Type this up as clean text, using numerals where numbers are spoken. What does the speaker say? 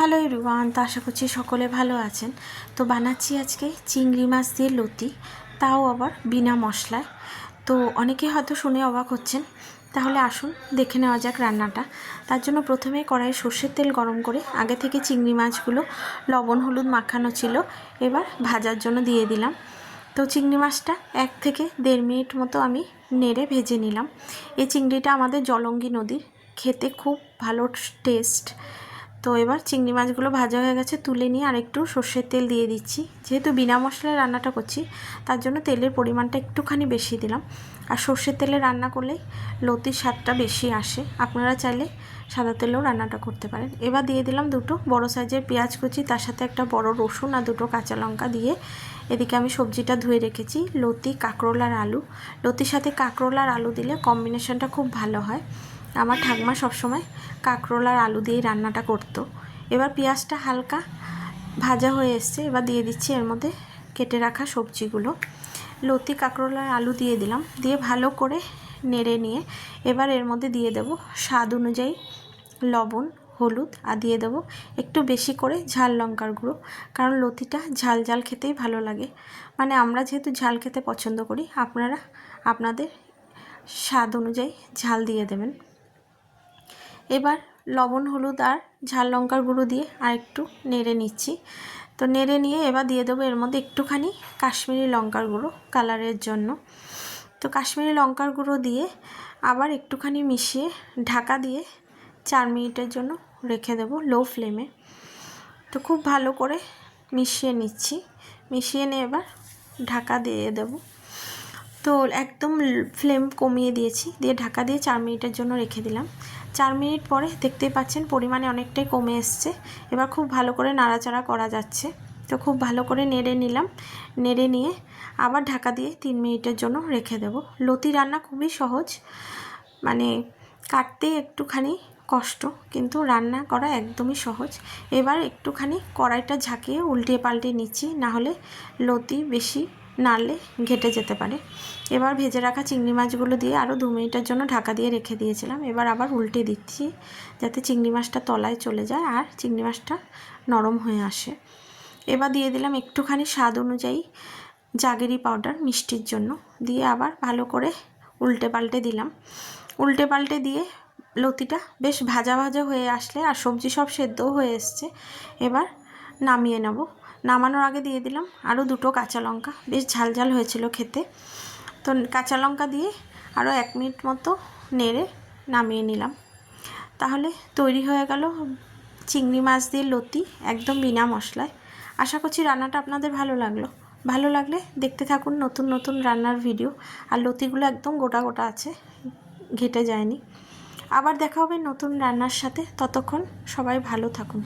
Hello everyone, তো আশা করছি সকলে ভালো আছেন। তো বানাচ্ছি আজকে চিংড়ি মাছ দিয়ে লতি, তাও আবার বিনা মশলায়। তো অনেকেই হয়তো শুনে অবাক হচ্ছেন, তাহলে আসুন দেখে নেওয়া যাক রান্নাটা। তার জন্য প্রথমে কড়াইয়ে সর্ষের তেল গরম করে আগে থেকে চিংড়ি মাছগুলো লবণ হলুদ মাখানো ছিল, এবার ভাজার জন্য দিয়ে দিলাম। তো চিংড়ি মাছটা 1 থেকে 1.5 মিনিট মতো আমি নেড়ে ভেজে নিলাম। এই চিংড়িটা আমাদের জলঙ্গি নদীর, খেতে খুব ভালো টেস্ট। তো এবার চিংড়ি মাছগুলো ভাজা হয়ে গেছে, তুলে নিয়ে আরেকটু সর্ষের তেল দিয়ে দিচ্ছি। যেহেতু বিনা মশলায় রান্নাটা করছি, তার জন্য তেলের পরিমাণটা একটুখানি বেশি দিলাম। আর সর্ষের তেলে রান্না করলেই লতির স্বাদটা বেশি আসে। আপনারা চাইলে সাদা তেলেও রান্নাটা করতে পারেন। এবার দিয়ে দিলাম 2 বড় সাইজের পেঁয়াজ কুচি, তার সাথে একটা বড় রসুন আর 2 কাঁচা লঙ্কা দিয়ে এদিকে আমি সবজিটা ধুয়ে রেখেছি, লতি কাঁকরোল আর আলু। লতির সাথে কাঁকরোল আর আলু দিলে কম্বিনেশনটা খুব ভালো হয়। আমার ঠাকুমা সবসময় কাঁকরোল আর আলু দিয়েই রান্নাটা করতো। এবার পেঁয়াজটা হালকা ভাজা হয়ে এসছে, এবার দিয়ে দিচ্ছি এর মধ্যে কেটে রাখা সবজিগুলো। লতি কাঁকরোল আর আলু দিয়ে দিলাম, দিয়ে ভালো করে নেড়ে নিয়ে এবার এর মধ্যে দিয়ে দেব স্বাদ অনুযায়ী লবণ হলুদ, আর দিয়ে দেবো একটু বেশি করে ঝাল লঙ্কার গুঁড়ো, কারণ লতিটা ঝাল ঝাল খেতেই ভালো লাগে। মানে আমরা যেহেতু ঝাল খেতে পছন্দ করি, আপনারা আপনাদের স্বাদ অনুযায়ী ঝাল দিয়ে দেবেন। এবার লবণ হলুদ আর ঝাল লঙ্কার গুঁড়ো দিয়ে আর একটু নেড়ে নিচ্ছি। তো নেড়ে নিয়ে এবার দিয়ে দেবো এর মধ্যে একটুখানি কাশ্মীরি লঙ্কার গুঁড়ো কালারের জন্য। তো কাশ্মীরি লঙ্কার গুঁড়ো দিয়ে আবার একটুখানি মিশিয়ে ঢাকা দিয়ে 4 মিনিটের জন্য রেখে দেবো লো ফ্লেমে। তো খুব ভালো করে মিশিয়ে নিচ্ছি, মিশিয়ে নিয়ে এবার ঢাকা দিয়ে দেবো। তো একদম ফ্লেম কমিয়ে দিয়েছি, দিয়ে ঢাকা দিয়ে 4 মিনিটের জন্য রেখে দিলাম। 4 মিনিট পরে দেখতেই পাচ্ছেন পরিমাণে অনেকটাই কমে এসছে। এবার খুব ভালো করে নাড়াচাড়া করা যাচ্ছে। তো খুব ভালো করে নেড়ে নিলাম, নেড়ে নিয়ে আবার ঢাকা দিয়ে 3 মিনিটের জন্য রেখে দেব। লতি রান্না খুবই সহজ, মানে কাটতে একটুখানি কষ্ট, কিন্তু রান্না করা একদমই সহজ। এবার একটুখানি কড়াইটা ঝাঁকিয়ে উল্টিয়ে পাল্টিয়ে নিচ্ছি, নাহলে লতি বেশি নাড়লে ঘেটে যেতে পারে। এবার ভেজে রাখা চিংড়ি মাছগুলো দিয়ে আরও 2 মিনিটের জন্য ঢাকা দিয়ে রেখে দিয়েছিলাম। এবার আবার উল্টে দিচ্ছি, যাতে চিংড়ি মাছটা তলায় চলে যায় আর চিংড়ি মাছটা নরম হয়ে আসে। এবার দিয়ে দিলাম একটুখানি স্বাদ অনুযায়ী জাগেরি পাউডার মিষ্টির জন্য, দিয়ে আবার ভালো করে উল্টে পাল্টে দিলাম। উল্টে পাল্টে দিয়ে লতিটা বেশ ভাজা ভাজা হয়ে আসলে আর সবজি সব সেদ্ধও হয়ে এসছে, এবার নামিয়ে নেব। নামানোর আগে দিয়ে দিলাম আরও 2 কাঁচা লঙ্কা, বেশ ঝাল ঝাল হয়েছিল খেতে। তো কাঁচা লঙ্কা দিয়ে আরও 1 মিনিট মতো নেড়ে নামিয়ে নিলাম। তাহলে তৈরি হয়ে গেল চিংড়ি মাছ দিয়ে লতি, একদম বিনা মশলায়। আশা করছি রান্নাটা আপনাদের ভালো লাগলে দেখতে থাকুন নতুন নতুন রান্নার ভিডিও। আর লতিগুলো একদম গোটা গোটা আছে, ঘেটে যায়নি। আবার দেখা হবে নতুন রান্নার সাথে, ততক্ষণ সবাই ভালো থাকুন।